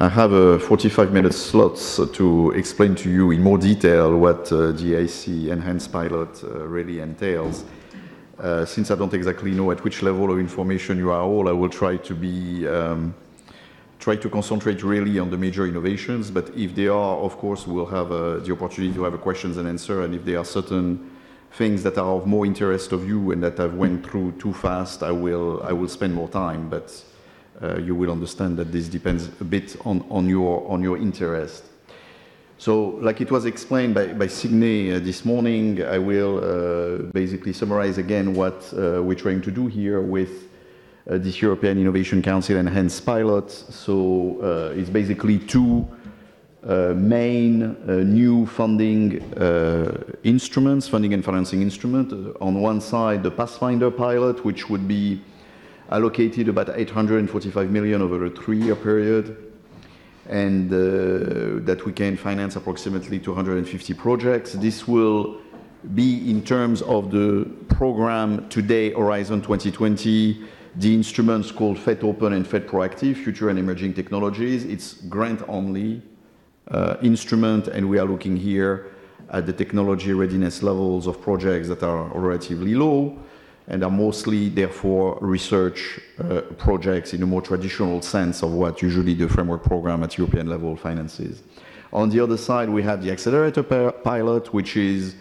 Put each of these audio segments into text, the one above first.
I have a 45-minute slot to explain to you in more detail what the EIC Enhanced Pilot really entails. Since I don't exactly know at which level of information you are all, I will try to concentrate really on the major innovations, but if they are, of course, we'll have the opportunity to have a questions and answer, and if there are certain things that are of more interest of you and that I've went through too fast, I will spend more time, but you will understand that this depends a bit on your interest. So, like it was explained by Signe this morning, I will basically summarize again what we're trying to do here with this European Innovation Council Enhanced Pilot. So it's basically two main new funding instruments, funding and financing instrument. On one side, the Pathfinder pilot, which would be allocated about 845 million over a 3-year period, and that we can finance approximately 250 projects. This will be in terms of the program today, Horizon 2020, the instruments called FET Open and FET Proactive, Future and Emerging Technologies. It's grant-only instrument, and we are looking here at the technology readiness levels of projects that are relatively low and are mostly, therefore, research projects in a more traditional sense of what usually the framework program at European level finances. On the other side, we have the Accelerator Pilot, which is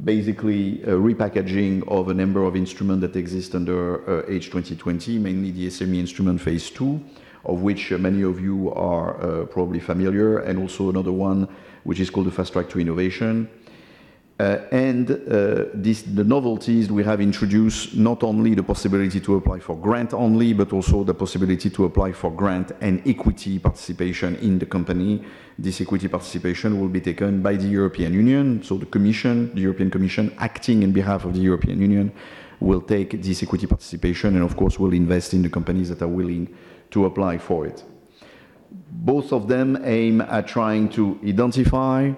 basically a repackaging of a number of instruments that exist under H2020, mainly the SME instrument phase 2, of which many of you are probably familiar, and also another one which is called the Fast Track to Innovation. The novelties, we have introduced not only the possibility to apply for grant only, but also the possibility to apply for grant and equity participation in the company. This equity participation will be taken by the European Union. So the Commission, the European Commission, acting in behalf of the European Union, will take this equity participation and, of course, will invest in the companies that are willing to apply for it. Both of them aim at trying to identify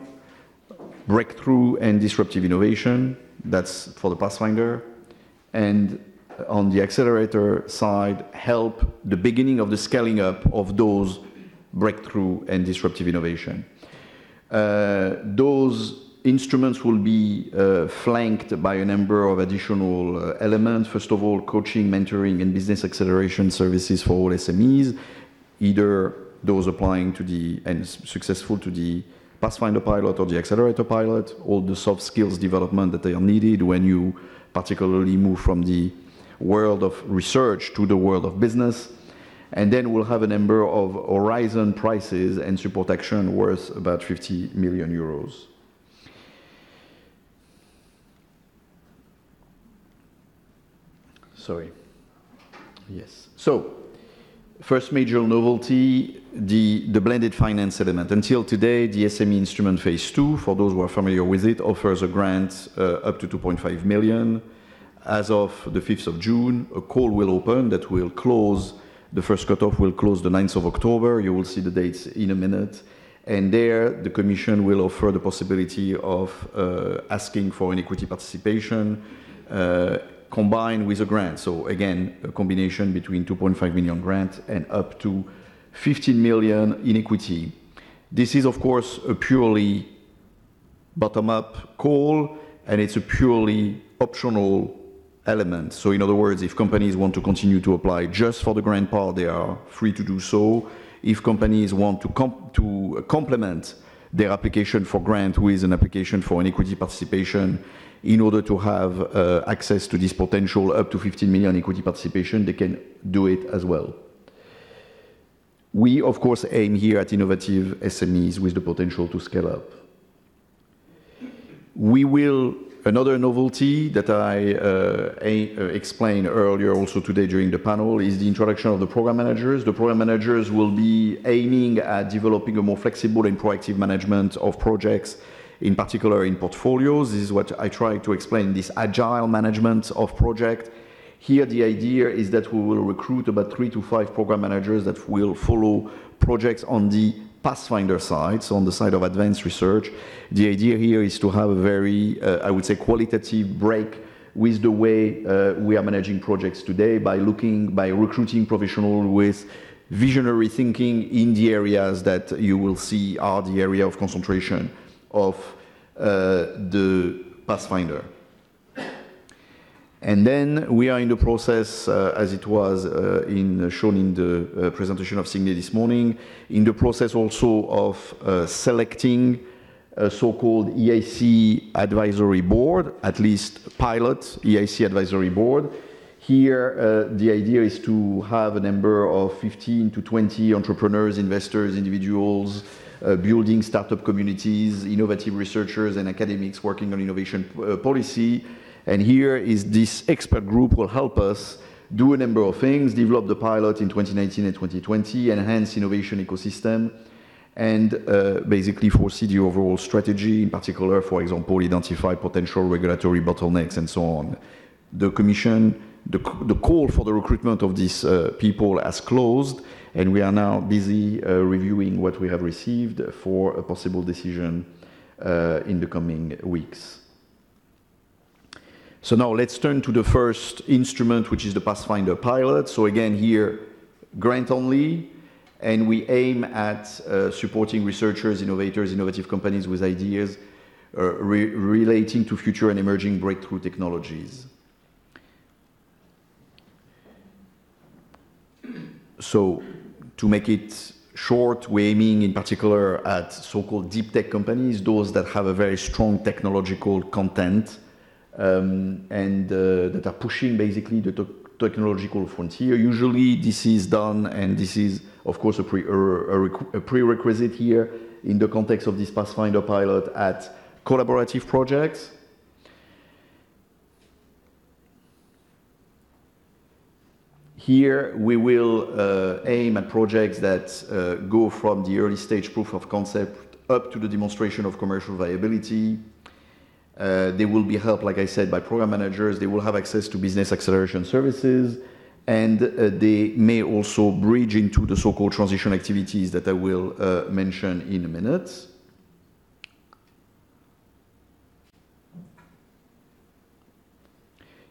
breakthrough and disruptive innovation. That's for the Pathfinder. And on the Accelerator side, help the beginning of the scaling up of those breakthrough and disruptive innovation. Those instruments will be flanked by a number of additional elements. First of all, coaching, mentoring, and business acceleration services for all SMEs, either those applying to the and successful to the Pathfinder pilot or the Accelerator pilot, all the soft skills development that are needed when you particularly move from the world of research to the world of business. And then we'll have a number of Horizon prizes and support action worth about 50 million euros. Sorry. Yes. So, first major novelty, the blended finance element. Until today, the SME instrument phase 2, for those who are familiar with it, offers a grant up to 2.5 million. As of the 5th of June, a call will open that will close, the first cutoff will close the 9th of October. You will see the dates in a minute. And there, the Commission will offer the possibility of asking for an equity participation combined with a grant. So again, a combination between 2.5 million grant and up to 15 million in equity. This is, of course, a purely bottom-up call, and it's a purely optional element. So in other words, if companies want to continue to apply just for the grant part, they are free to do so. If companies want to complement their application for grant with an application for an equity participation in order to have access to this potential up to 15 million equity participation, they can do it as well. We, of course, aim here at innovative SMEs with the potential to scale up. We will, another novelty that I explained earlier also today during the panel is the introduction of the program managers. The program managers will be aiming at developing a more flexible and proactive management of projects, in particular in portfolios. This is what I try to explain, this agile management of project. Here the idea is that we will recruit about 3 to 5 program managers that will follow projects on the Pathfinder side, so on the side of advanced research. The idea here is to have a very, I would say, qualitative break with the way we are managing projects today by recruiting professionals with visionary thinking in the areas that you will see are the area of concentration of the Pathfinder. And then we are in the process, as it was shown in the presentation of Signe this morning, in the process also of selecting a so-called EIC advisory board, at least pilot EIC advisory board. Here, the idea is to have a number of 15 to 20 entrepreneurs, investors, individuals, building startup communities, innovative researchers and academics working on innovation policy. And here is this expert group will help us do a number of things, develop the pilot in 2019 and 2020, enhance innovation ecosystem, and basically foresee the overall strategy, in particular, for example, identify potential regulatory bottlenecks and so on. The Commission, the call for the recruitment of these people has closed, and we are now busy reviewing what we have received for a possible decision in the coming weeks. So now let's turn to the first instrument, which is the Pathfinder pilot. So again, here, grant only, and we aim at supporting researchers, innovators, innovative companies with ideas relating to future and emerging breakthrough technologies. So to make it short, we're aiming in particular at so-called deep tech companies, those that have a very strong technological content, and that are pushing basically the technological frontier. Usually this is done, and this is of course a prerequisite here in the context of this Pathfinder pilot, at collaborative projects. Here we will aim at projects that go from the early stage proof of concept up to the demonstration of commercial viability. They will be helped, like I said, by program managers. They will have access to business acceleration services, and they may also bridge into the so-called transition activities that I will mention in a minute.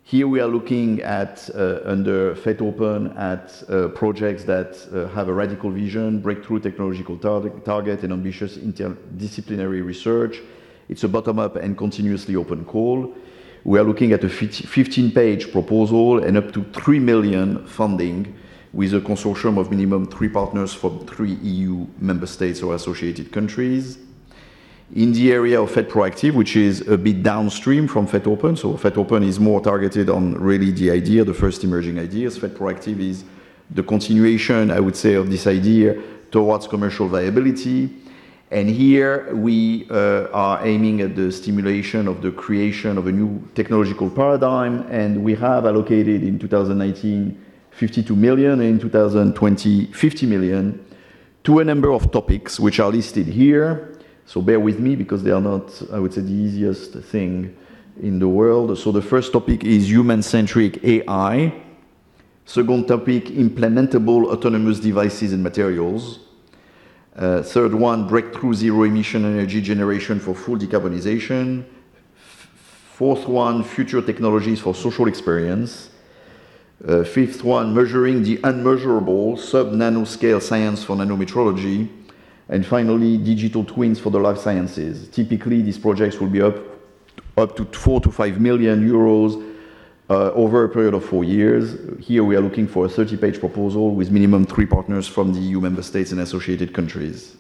Here we are looking at, under FET Open, at projects that have a radical vision, breakthrough technological target, and ambitious interdisciplinary research. It's a bottom-up and continuously open call. We are looking at a 15-page proposal and up to 3 million funding, with a consortium of minimum 3 partners from 3 EU member states or associated countries. In the area of FET Proactive, which is a bit downstream from FET Open, so FET Open is more targeted on really the idea, the first emerging ideas. FET Proactive is the continuation, I would say, of this idea towards commercial viability. And here we are aiming at the stimulation of the creation of a new technological paradigm, and we have allocated in 2019 52 million, and in 2020 50 million, to a number of topics which are listed here. So bear with me, because they are not, I would say, the easiest thing in the world. So the first topic is human-centric AI. Second topic, implementable autonomous devices and materials. Third one, breakthrough zero-emission energy generation for full decarbonization. Fourth one, future technologies for social experience. Fifth one, measuring the unmeasurable, sub-nanoscale science for nanometrology. And finally, digital twins for the life sciences. Typically, these projects will be up to 4 to 5 million euros over a period of 4 years. Here we are looking for a 30-page proposal with minimum 3 partners from the EU member states and associated countries.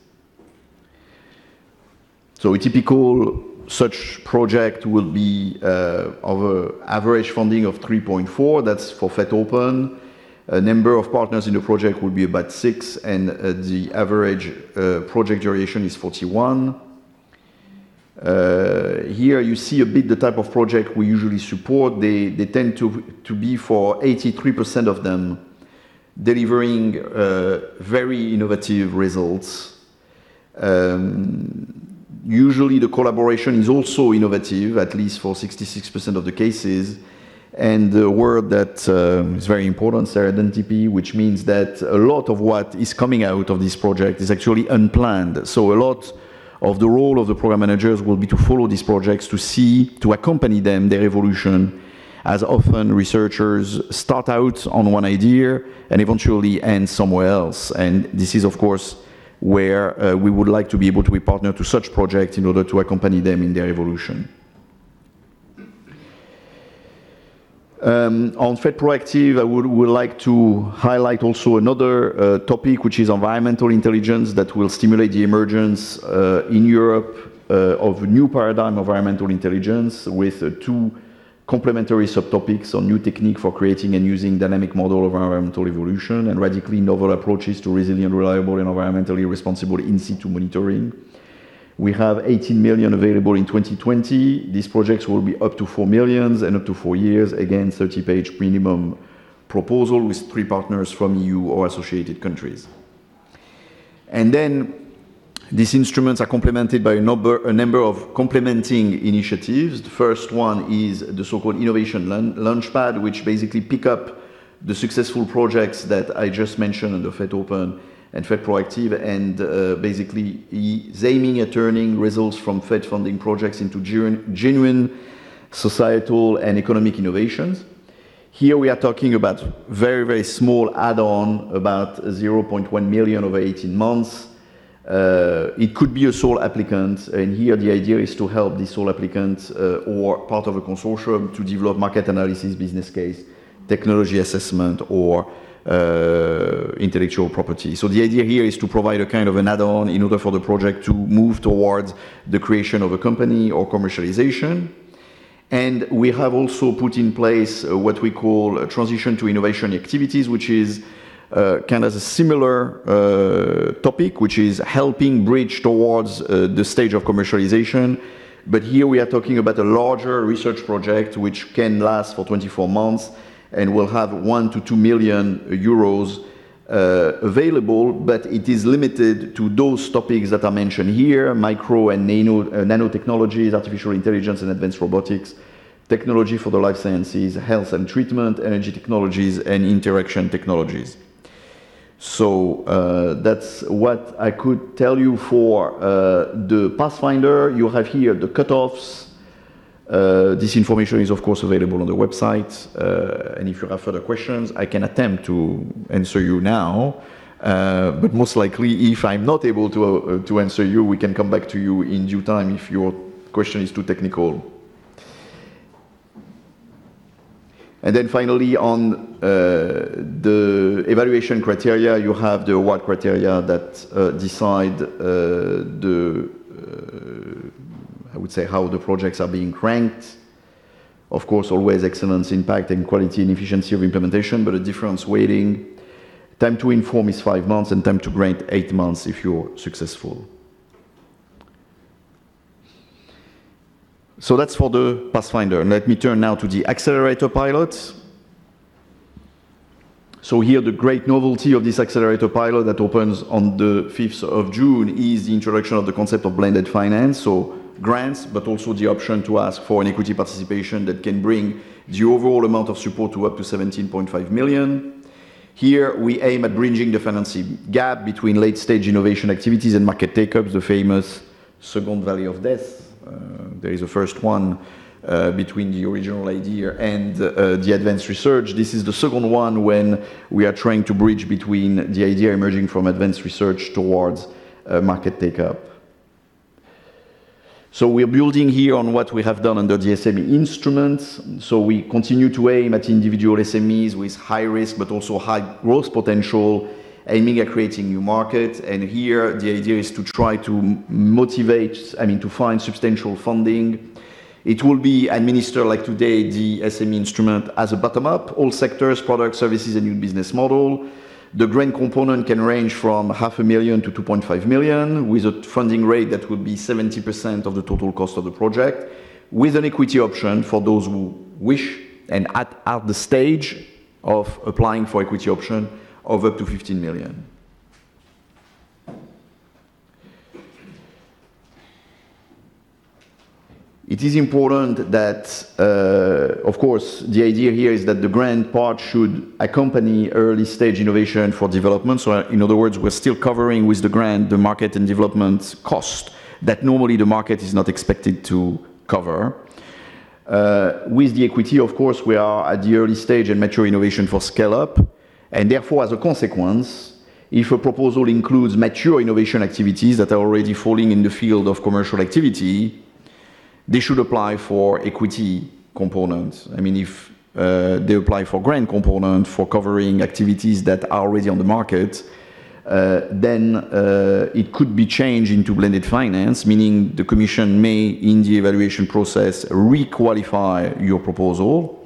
So a typical such project will be of an average funding of 3.4, that's for FET Open. A number of partners in the project will be about 6, and the average project duration is 41. Here you see a bit the type of project we usually support. They tend to be, for 83% of them, delivering very innovative results. Usually the collaboration is also innovative, at least for 66% of the cases. And the word that is very important, serendipity, which means that a lot of what is coming out of this project is actually unplanned. So a lot of the role of the program managers will be to follow these projects, to accompany them, their evolution, as often researchers start out on one idea and eventually end somewhere else. And this is, of course, where we would like to be able to be partner to such projects in order to accompany them in their evolution. On FET Proactive, I would like to highlight also another topic, which is environmental intelligence, that will stimulate the emergence in Europe of a new paradigm of environmental intelligence with two complementary subtopics on new technique for creating and using dynamic model of environmental evolution and radically novel approaches to resilient, reliable, and environmentally responsible in situ monitoring. We have 18 million available in 2020. These projects will be up to 4 million and up to 4 years. Again, 30-page minimum proposal with 3 partners from EU or associated countries. And then these instruments are complemented by a number of complementing initiatives. The first one is the so-called Innovation Launchpad, which basically pick up the successful projects that I just mentioned under FET Open and FET Proactive, and basically is aiming at turning results from FET funding projects into genuine societal and economic innovations. Here we are talking about very, very small add-on, about 0.1 million over 18 months. It could be a sole applicant, and here the idea is to help the sole applicant or part of a consortium to develop market analysis, business case, technology assessment, or intellectual property. So the idea here is to provide a kind of an add-on in order for the project to move towards the creation of a company or commercialization. And we have also put in place what we call a transition to innovation activities, which is kind of a similar topic, which is helping bridge towards the stage of commercialization. But here we are talking about a larger research project which can last for 24 months and will have 1 to 2 million euros available, but it is limited to those topics that are mentioned here: micro and nanotechnologies, artificial intelligence and advanced robotics, technology for the life sciences, health and treatment, energy technologies, and interaction technologies. So that's what I could tell you for the Pathfinder. You have here the cutoffs. This information is, of course, available on the website. And if you have further questions, I can attempt to answer you now. But most likely, if I'm not able to answer you, we can come back to you in due time if your question is too technical. And then finally, on the evaluation criteria, you have the award criteria that decide I would say, how the projects are being ranked. Of course, always excellence, impact, and quality and efficiency of implementation, but a difference weighting. Time to inform is 5 months, and time to grant 8 months if you're successful. So that's for the Pathfinder. And let me turn now to the Accelerator Pilot. So here, the great novelty of this Accelerator Pilot that opens on the 5th of June is the introduction of the concept of blended finance. So grants, but also the option to ask for an equity participation that can bring the overall amount of support to up to 17.5 million. Here, we aim at bridging the financing gap between late-stage innovation activities and market take-ups, the famous second valley of death. There is a first one between the original idea and the advanced research. This is the second one when we are trying to bridge between the idea emerging from advanced research towards market take-up. So we're building here on what we have done under the SME instruments. So we continue to aim at individual SMEs with high risk but also high growth potential, aiming at creating new markets. And here the idea is to try to motivate, to find substantial funding. It will be administered like today, the SME instrument, as a bottom-up, all sectors, products, services, and new business model. The grant component can range from 500,000 to 2.5 million, with a funding rate that would be 70% of the total cost of the project, with an equity option for those who wish, and at the stage of applying for equity option of up to 15 million. It is important that, of course, the idea here is that the grant part should accompany early stage innovation for development. So in other words, we're still covering with the grant the market and development cost that normally the market is not expected to cover. With the equity, of course, we are at the early stage and mature innovation for scale-up, and therefore, as a consequence, if a proposal includes mature innovation activities that are already falling in the field of commercial activity, they should apply for equity components. I mean, if they apply for grant component for covering activities that are already on the market, then it could be changed into blended finance, meaning the Commission may, in the evaluation process, re-qualify your proposal.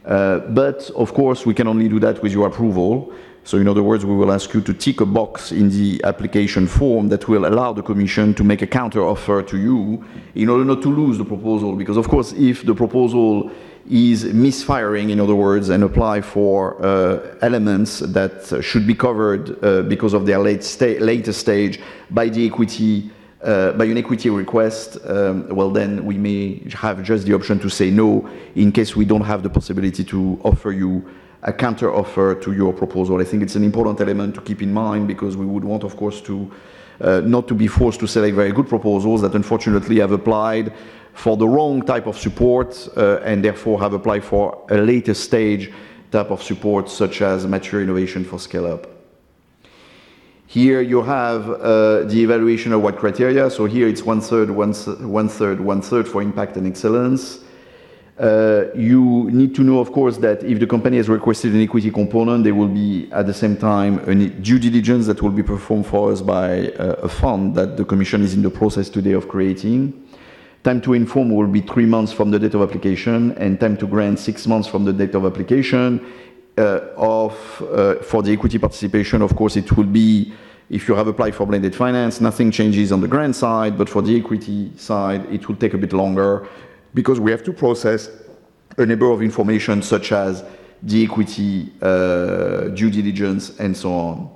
But, of course, we can only do that with your approval. So, in other words, we will ask you to tick a box in the application form that will allow the Commission to make a counter-offer to you in order not to lose the proposal. Because, of course, if the proposal is misfiring, in other words, and apply for elements that should be covered because of their later stage by the equity, by an equity request, well, then we may have just the option to say no in case we don't have the possibility to offer you a counter offer to your proposal. I think it's an important element to keep in mind because we would want, of course, to not to be forced to select very good proposals that unfortunately have applied for the wrong type of support and therefore have applied for a later stage type of support such as mature innovation for scale-up. Here you have the evaluation of what criteria. So here it's one-third for impact and excellence. You need to know, of course, that if the company has requested an equity component, there will be, at the same time, a due diligence that will be performed for us by a fund that the Commission is in the process today of creating. Time to inform will be 3 months from the date of application, and time to grant 6 months from the date of application. For the equity participation, of course, it will be, if you have applied for blended finance, nothing changes on the grant side, but for the equity side, it will take a bit longer, because we have to process a number of information such as the equity, due diligence, and so on.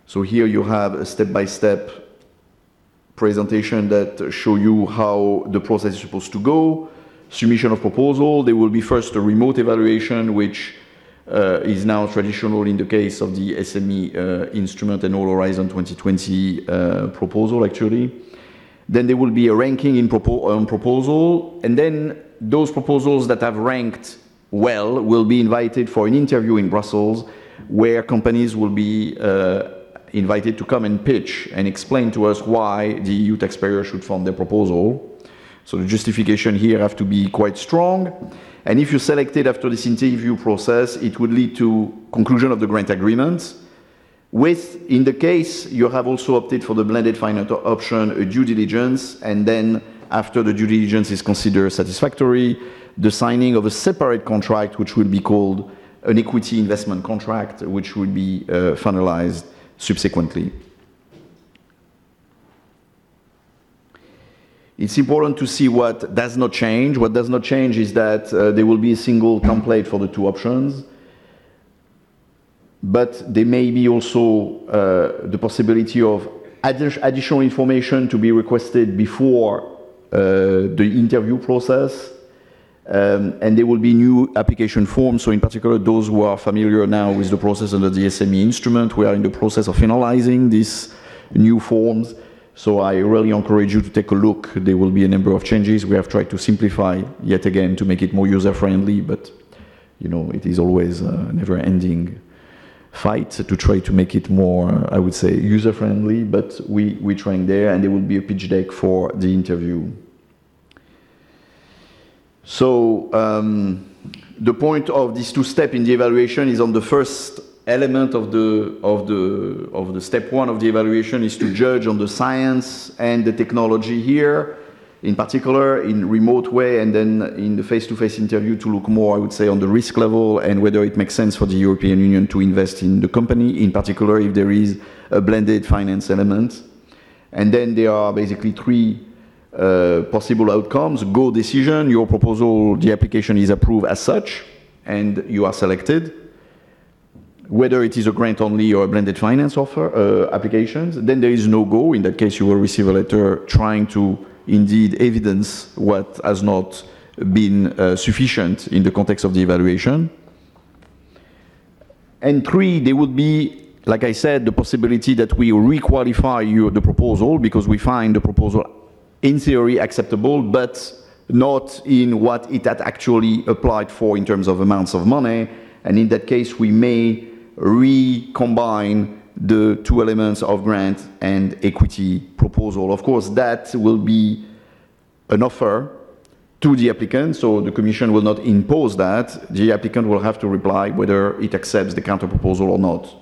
So here you have a step-by-step presentation that show you how the process is supposed to go. Submission of proposal. There will be first a remote evaluation, which is now traditional in the case of the SME instrument and All Horizon 2020 proposal, actually. Then there will be a ranking on proposal, and then those proposals that have ranked well will be invited for an interview in Brussels, where companies will be invited to come and pitch and explain to us why the EU taxpayer should fund their proposal. So the justification here have to be quite strong. And if you're selected after this interview process, it would lead to conclusion of the grant agreement. With, in the case, you have also opted for the blended finance option, a due diligence, and then after the due diligence is considered satisfactory, the signing of a separate contract, which will be called an equity investment contract, which will be finalized subsequently. It's important to see what does not change. What does not change is that there will be a single template for the two options, but there may be also the possibility of additional information to be requested before the interview process, and there will be new application forms. So in particular, those who are familiar now with the process under the SME instrument, we are in the process of finalizing these new forms. So I really encourage you to take a look. There will be a number of changes. We have tried to simplify yet again to make it more user-friendly, but you know, it is always a never-ending fight to try to make it more, I would say, user-friendly, but we're trying there, and there will be a pitch deck for the interview. So the point of these two steps in the evaluation is on the first element of the step one of the evaluation is to judge on the science and the technology here, in particular in remote way, and then in the face-to-face interview to look more, I would say, on the risk level and whether it makes sense for the European Union to invest in the company, in particular if there is a blended finance element. And then there are basically three possible outcomes. Go decision, your proposal, the application is approved as such, and you are selected. Whether it is a grant only or a blended finance offer applications. Then there is no go. In that case, you will receive a letter trying to indeed evidence what has not been sufficient in the context of the evaluation. And three, there would be, like I said, the possibility that we requalify the proposal because we find the proposal in theory acceptable, but not in what it had actually applied for in terms of amounts of money. And in that case, we may recombine the two elements of grant and equity proposal. Of course, that will be an offer to the applicant, so the Commission will not impose that. The applicant will have to reply whether it accepts the counter-proposal or not.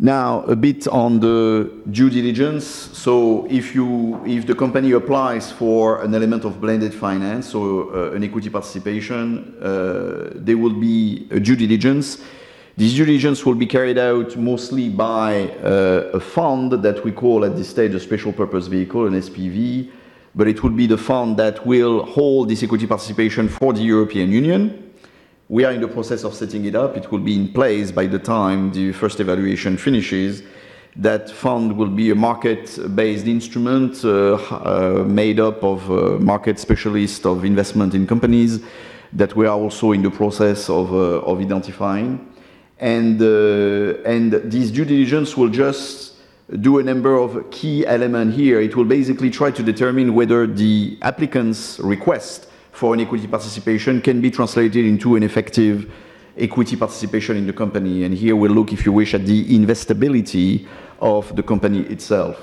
Now, a bit on the due diligence. So if the company applies for an element of blended finance, so an equity participation, there will be a due diligence. This due diligence will be carried out mostly by a fund that we call at this stage a special purpose vehicle, an SPV, but it will be the fund that will hold this equity participation for the European Union. We are in the process of setting it up. It will be in place by the time the first evaluation finishes. That fund will be a market-based instrument made up of market specialists of investment in companies that we are also in the process of identifying. And this due diligence will just do a number of key elements here. It will basically try to determine whether the applicant's request for an equity participation can be translated into an effective equity participation in the company. And here we'll look, if you wish, at the investability of the company itself.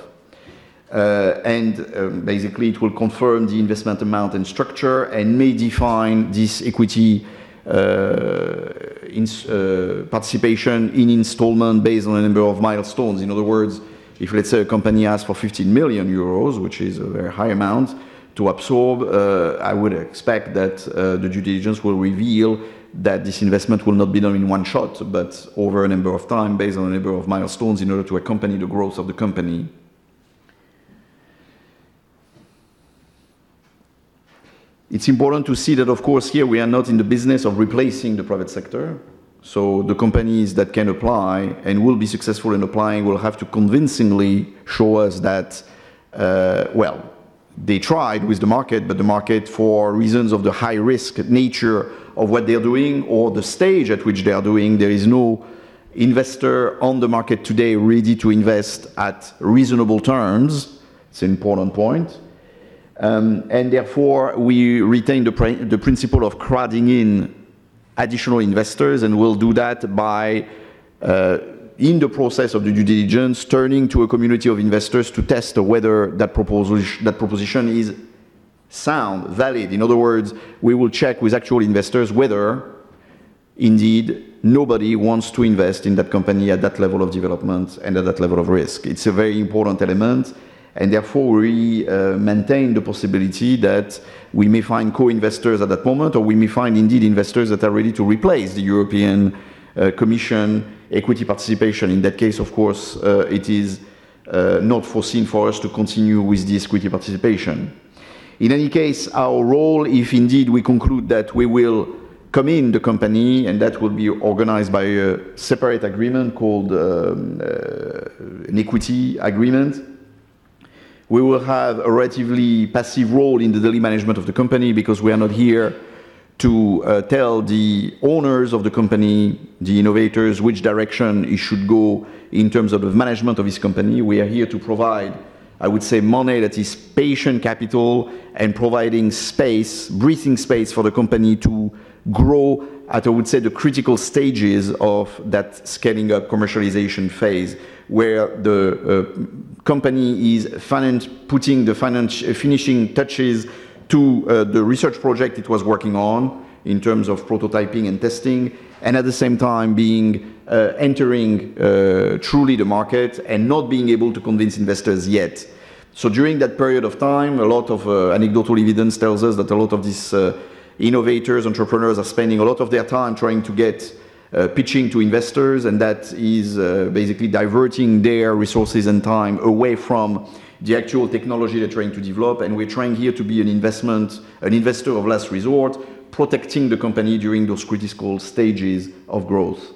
Basically it will confirm the investment amount and structure and may define this equity participation in installment based on a number of milestones. In other words, if let's say a company asks for 15 million euros, which is a very high amount to absorb, I would expect that the due diligence will reveal that this investment will not be done in one shot, but over a number of time based on a number of milestones in order to accompany the growth of the company. It's important to see that, of course, here we are not in the business of replacing the private sector. So the companies that can apply and will be successful in applying will have to convincingly show us that, well, they tried with the market, but the market, for reasons of the high-risk nature of what they're doing or the stage at which they are doing, there is no investor on the market today ready to invest at reasonable terms. It's an important point. And therefore, we retain the principle of crowding in additional investors, and we'll do that by, in the process of the due diligence, turning to a community of investors to test whether that proposition is sound, valid. In other words, we will check with actual investors whether, indeed, nobody wants to invest in that company at that level of development and at that level of risk. It's a very important element. And therefore, we maintain the possibility that we may find co-investors at that moment, or we may find indeed investors that are ready to replace the European Commission equity participation. In that case, of course, it is not foreseen for us to continue with this equity participation. In any case, our role, if indeed we conclude that we will come in the company, and that will be organized by a separate agreement called an equity agreement, we will have a relatively passive role in the daily management of the company, because we are not here to tell the owners of the company, the innovators, which direction it should go in terms of the management of this company. We are here to provide, I would say, money that is patient capital and providing space, breathing space for the company to grow at, I would say, the critical stages of that scaling up commercialization phase, where the company is putting the finishing touches to the research project it was working on in terms of prototyping and testing, and at the same time being entering truly the market and not being able to convince investors yet. So during that period of time, a lot of anecdotal evidence tells us that a lot of these innovators, entrepreneurs are spending a lot of their time trying to get pitching to investors, and that is basically diverting their resources and time away from the actual technology they're trying to develop. And we're trying here to be an investor of last resort, protecting the company during those critical stages of growth.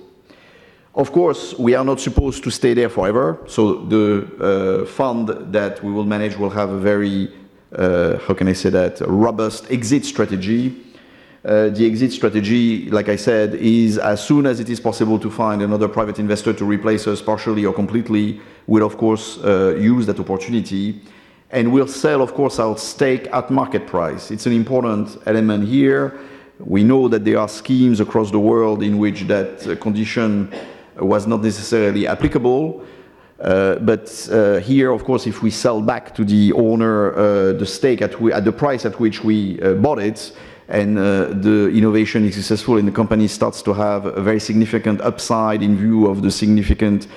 Of course, we are not supposed to stay there forever. So the fund that we will manage will have a very, how can I say that, robust exit strategy. The exit strategy, like I said, is as soon as it is possible to find another private investor to replace us partially or completely, we'll of course use that opportunity. And we'll sell, of course, our stake at market price. It's an important element here. We know that there are schemes across the world in which that condition was not necessarily applicable. But here, of course, if we sell back to the owner the stake at the price at which we bought it, and the innovation is successful and the company starts to have a very significant upside in view of the significant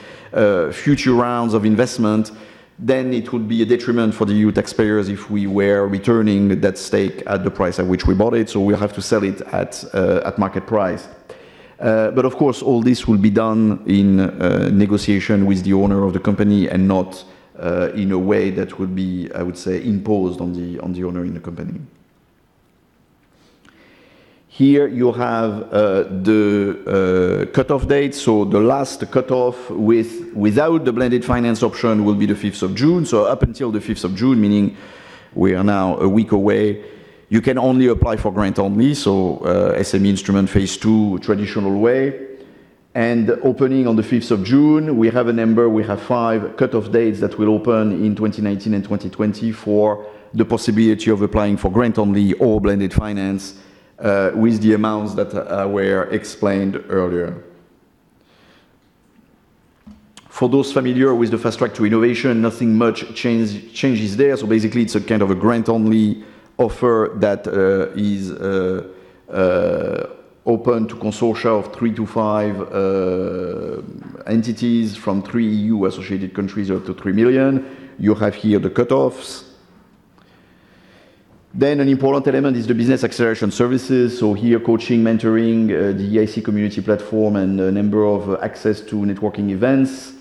future rounds of investment, then it would be a detriment for the EU taxpayers if we were returning that stake at the price at which we bought it, so we'll have to sell it at market price. But of course, all this will be done in negotiation with the owner of the company and not in a way that would be, I would say, imposed on the owner in the company. Here you have the cutoff date. So the last cutoff without the blended finance option will be the 5th of June. So up until the 5th of June, meaning we are now a week away, you can only apply for grant only. So SME instrument phase 2, traditional way. And opening on the 5th of June, we have a number, we have 5 cutoff dates that will open in 2019 and 2020 for the possibility of applying for grant only or blended finance with the amounts that were explained earlier. For those familiar with the fast track to innovation, nothing much changes there. So basically, it's a kind of a grant-only offer that is open to consortia of 3 to 5 entities from 3 EU associated countries up to 3 million. You have here the cutoffs. Then an important element is the business acceleration services. So here, coaching, mentoring, the EIC Community Platform, and a number of access to networking events,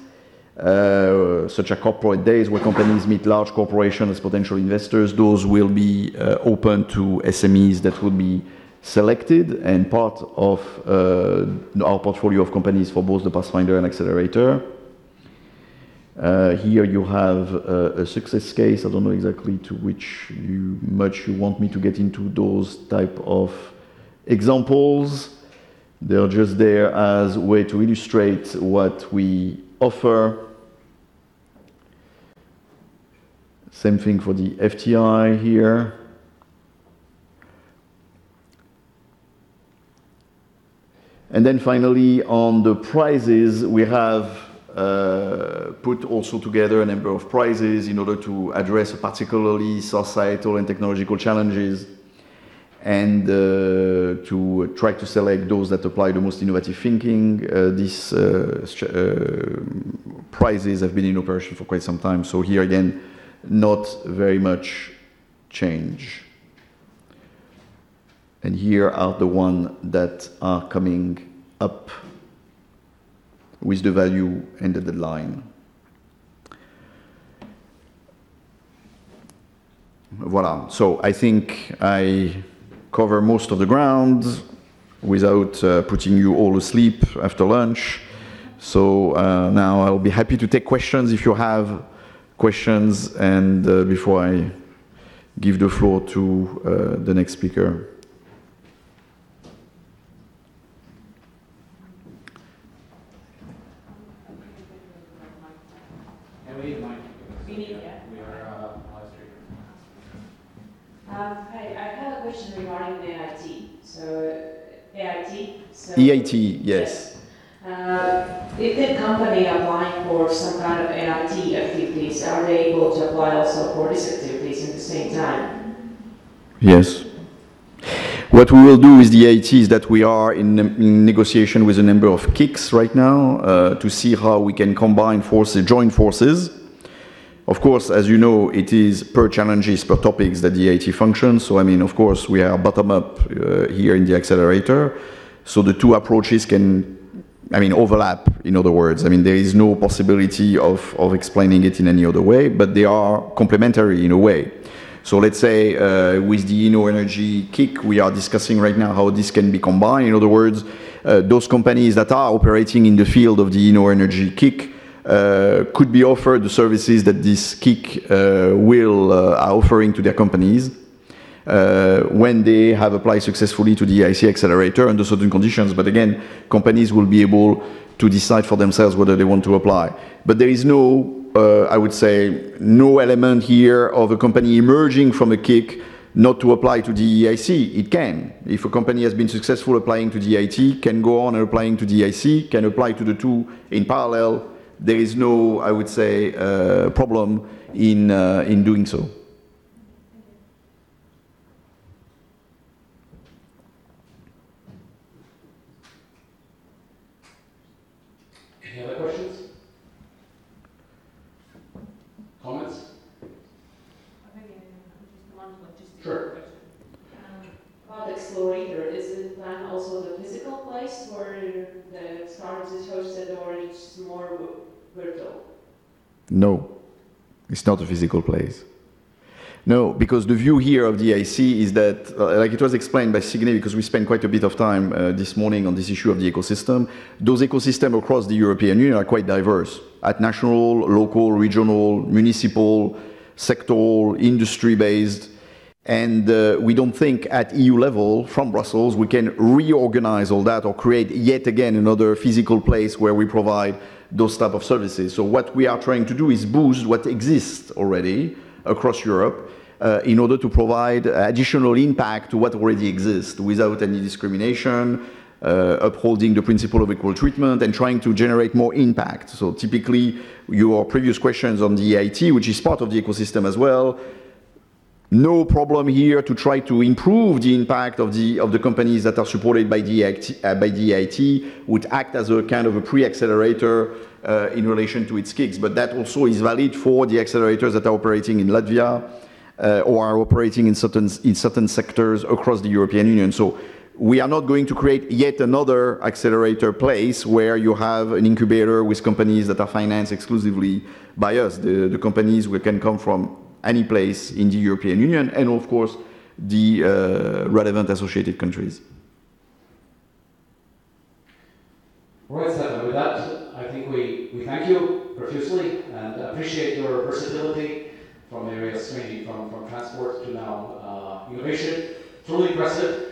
such as corporate days where companies meet large corporations as potential investors. Those will be open to SMEs that will be selected and part of our portfolio of companies for both the Pathfinder and Accelerator. Here you have a success case. I don't know exactly to which much you want me to get into those type of examples. They're just there as a way to illustrate what we offer. Same thing for the FTI here. And then finally, on the prizes, we have put also together a number of prizes in order to address particularly societal and technological challenges, and to try to select those that apply the most innovative thinking. These prizes have been in operation for quite some time, so here again, not very much change. And here are the ones that are coming up with the value and the deadline. Voila. So I think I cover most of the ground without putting you all asleep after lunch. So now I'll be happy to take questions if you have questions, and before I give the floor to the next speaker. Regarding the EIT. So EIT. So EIT, yes. If the company applying for some kind of EIT activities, are they able to apply also for these activities at the same time? Yes. What we will do with the EIT is that we are in negotiation with a number of KICs right now to see how we can combine forces, join forces. Of course, as you know, it is per challenges, per topics that the EIT functions. So, I mean, of course, we are bottom-up here in the Accelerator. So the two approaches can, overlap, in other words. There is no possibility of explaining it in any other way, but they are complementary in a way. So let's say with the InnoEnergy KIC, we are discussing right now how this can be combined. In other words, those companies that are operating in the field of the InnoEnergy KIC could be offered the services that this KIC are offering to their companies when they have applied successfully to the EIC Accelerator under certain conditions. But again, companies will be able to decide for themselves whether they want to apply. But there is no I would say, no element here of a company emerging from a kick not to apply to the EIC. It can. If a company has been successful applying to the EIT, can go on and applying to the EIC, can apply to the two in parallel. There is no, I would say, problem in doing so. Any other questions? Comments? Sure. About Accelerator, is it then also the physical place where the startup is hosted, or it's more virtual? No, it's not a physical place. No, because the view here of the EIC is that, like it was explained by Signe, because we spent quite a bit of time this morning on this issue of the ecosystem, those ecosystems across the European Union are quite diverse at national, local, regional, municipal, sectoral, industry-based. And we don't think at EU level, from Brussels, we can reorganize all that or create yet again another physical place where we provide those type of services. So what we are trying to do is boost what exists already across Europe in order to provide additional impact to what already exists without any discrimination, upholding the principle of equal treatment and trying to generate more impact. So typically your previous questions on the EIT, which is part of the ecosystem as well, no problem here to try to improve the impact of the companies that are supported by the EIT, would act as a kind of a pre-accelerator in relation to its kicks. But that also is valid for the accelerators that are operating in Latvia or are operating in certain sectors across the European Union. So we are not going to create yet another accelerator place where you have an incubator with companies that are financed exclusively by us. The companies can come from any place in the European Union, and of course, the relevant associated countries. All right, Stefan, with that, I think we thank you profusely and appreciate your versatility from areas ranging from transport to now innovation. Truly impressive.